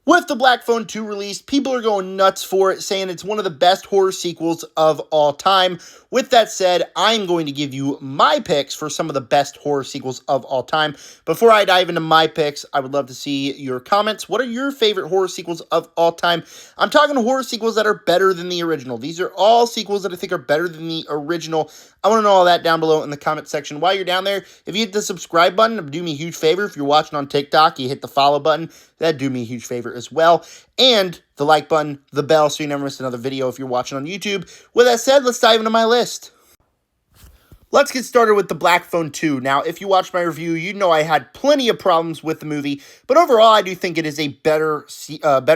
With the Black Phone 2 release, people are going nuts for it, saying it's one of the best horror sequels of all time. With that said, I'm going to give you my picks for some of the best horror sequels of all time. Before I dive into my picks, I would love to see your comments. What are your favorite horror sequels of all time? I'm talking horror sequels that are better than the original. These are all sequels that I think are better than the original. I want to know all that down below in the comment section. While you're down there, if you hit the subscribe button, do me a huge favor. If you're watching on TikTok, you hit the follow button. That'd do me a huge favor as well. And the like button, the bell, so you never miss another video if you're watching on YouTube. With that said, let's dive into my list. Let's get started with the Black Phone 2. Now, if you watched my review, you know I had plenty of problems with the movie, but overall, I do think it is a better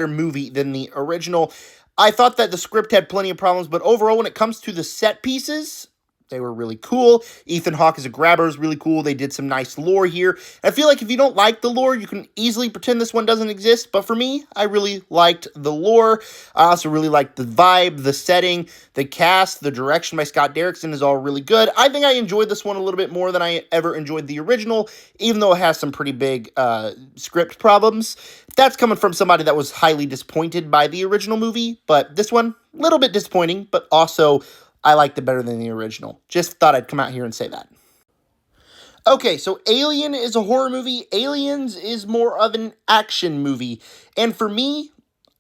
movie than the original. I thought that the script had plenty of problems, but overall, when it comes to the set pieces, they were really cool. Ethan Hawke as a grabber is really cool. They did some nice lore here. I feel like if you don't like the lore, you can easily pretend this one doesn't exist. But for me, I really liked the lore. I also really liked the vibe, the setting, the cast, the direction by Scott Derrickson is all really good. I think I enjoyed this one a little bit more than I ever enjoyed the original, even though it has some pretty big script problems. That's coming from somebody that was highly disappointed by the original movie. But this one, a little bit disappointing, but also I liked it better than the original. Just thought I'd come out here and say that. Okay, so Alien is a horror movie. Aliens is more of an action movie. And for me,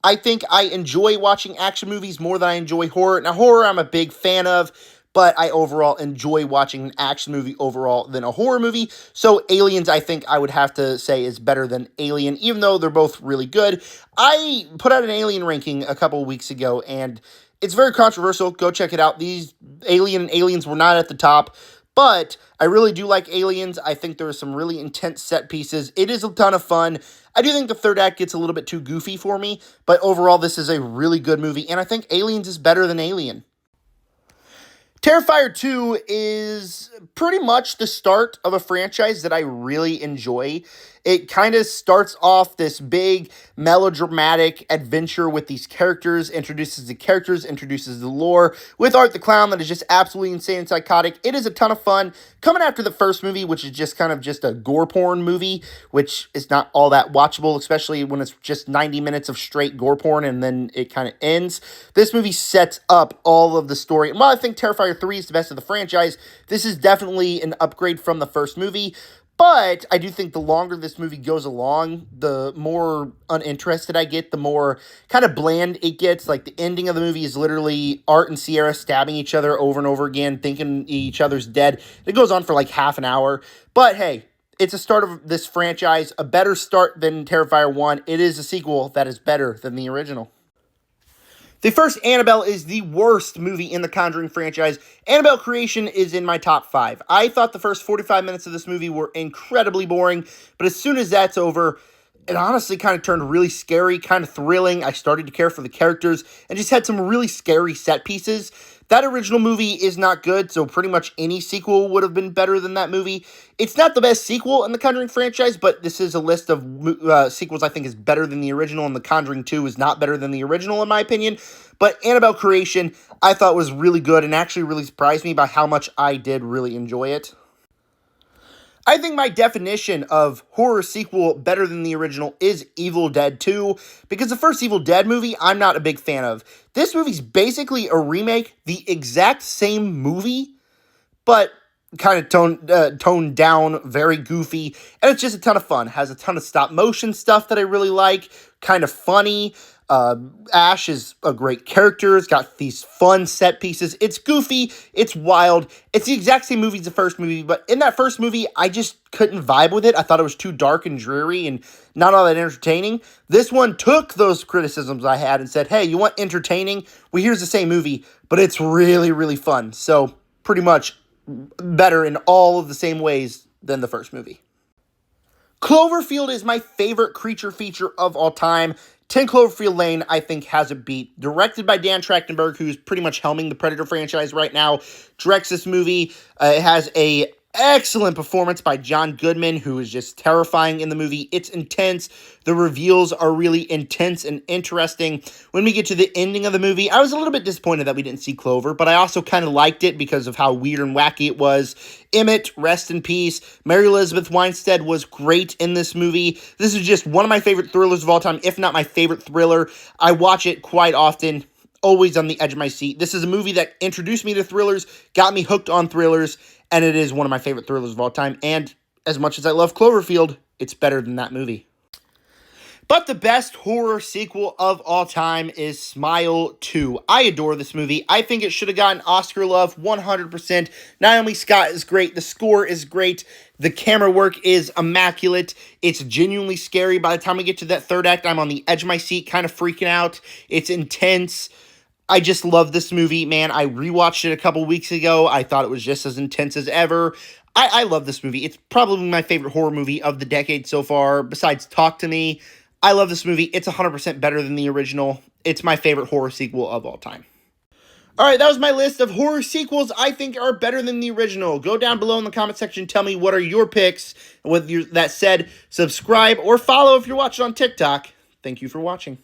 I think I enjoy watching action movies more than I enjoy horror. Now, horror I'm a big fan of, but I overall enjoy watching an action movie overall than a horror movie. So Aliens, I think I would have to say, is better than Alien, even though they're both really good. I put out an Alien ranking a couple weeks ago, and it's very controversial. Go check it out. These Alien and Aliens were not at the top, but I really do like Aliens. I think there are some really intense set pieces. It is a ton of fun. I do think the third act gets a little bit too goofy for me, but overall, this is a really good movie, and I think Aliens is better than Alien. Terrifier 2 is pretty much the start of a franchise that I really enjoy. It kind of starts off this big melodramatic adventure with these characters, introduces the lore, with Art the Clown that is just absolutely insane and psychotic. It is a ton of fun. Coming after the first movie, which is just kind of just a gore porn movie, which is not all that watchable, especially when it's just 90 minutes of straight gore porn and then it kind of ends. This movie sets up all of the story. And while I think Terrifier 3 is the best of the franchise, this is definitely an upgrade from the first movie. But I do think the longer this movie goes along, the more uninterested I get, the more kind of bland it gets. Like, the ending of the movie is literally Art and Sierra stabbing each other over and over again, thinking each other's dead. It goes on for like half an hour. But hey, it's a start of this franchise, a better start than Terrifier 1. It is a sequel that is better than the original. The first Annabelle is the worst movie in the Conjuring franchise. Annabelle Creation is in my top 5. I thought the first 45 minutes of this movie were incredibly boring, but as soon as that's over, it honestly kind of turned really scary, kind of thrilling. I started to care for the characters and just had some really scary set pieces. That original movie is not good, so pretty much any sequel would have been better than that movie. It's not the best sequel in the Conjuring franchise, but this is a list of sequels I think is better than the original, and The Conjuring 2 is not better than the original in my opinion. But Annabelle Creation, I thought was really good and actually really surprised me by how much I did really enjoy it. I think my definition of horror sequel better than the original is Evil Dead 2, because the first Evil Dead movie I'm not a big fan of. This movie's basically a remake, the exact same movie, but kind of toned down, very goofy, and it's just a ton of fun. Has a ton of stop motion stuff that I really like, kind of funny. Ash is a great character. It's got these fun set pieces. It's goofy. It's wild. It's the exact same movie as the first movie, but in that first movie, I just couldn't vibe with it. I thought it was too dark and dreary and not all that entertaining. This one took those criticisms I had and said, hey, you want entertaining? Well, here's the same movie, but it's really, really fun. So pretty much better in all of the same ways than the first movie. Cloverfield is my favorite creature feature of all time. 10 Cloverfield Lane, I think, has a beat. Directed by Dan Trachtenberg, who's pretty much helming the Predator franchise right now. Directs this movie. It has a Excellent performance by John Goodman, who is just terrifying in the movie. It's intense. The reveals are really intense and interesting. When we get to the ending of the movie, I was a little bit disappointed that we didn't see Clover, but I also kind of liked it because of how weird and wacky it was. Emmett, rest in peace. Mary Elizabeth Winstead was great in this movie. This is just one of my favorite thrillers of all time, if not my favorite thriller. I watch it quite often. Always on the edge of my seat. This is a movie that introduced me to thrillers, got me hooked on thrillers, and it is one of my favorite thrillers of all time. And as much as I love Cloverfield, it's better than that movie. But the best horror sequel of all time is Smile 2. I adore this movie. I think it should have gotten Oscar love 100%. Naomi Scott is great. The score is great. The camera work is immaculate. It's genuinely scary. By the time we get to that third act, I'm on the edge of my seat, kind of freaking out. It's intense. I just love this movie, man. I rewatched it a couple weeks ago. I thought it was just as intense as ever. I love this movie. It's probably my favorite horror movie of the decade so far, besides Talk to Me. I love this movie. It's 100% better than the original. It's my favorite horror sequel of all time. All right, that was my list of horror sequels I think are better than the original. Go down below in the comment section. Tell me what are your picks. With that said, subscribe or follow if you're watching on TikTok. Thank you for watching.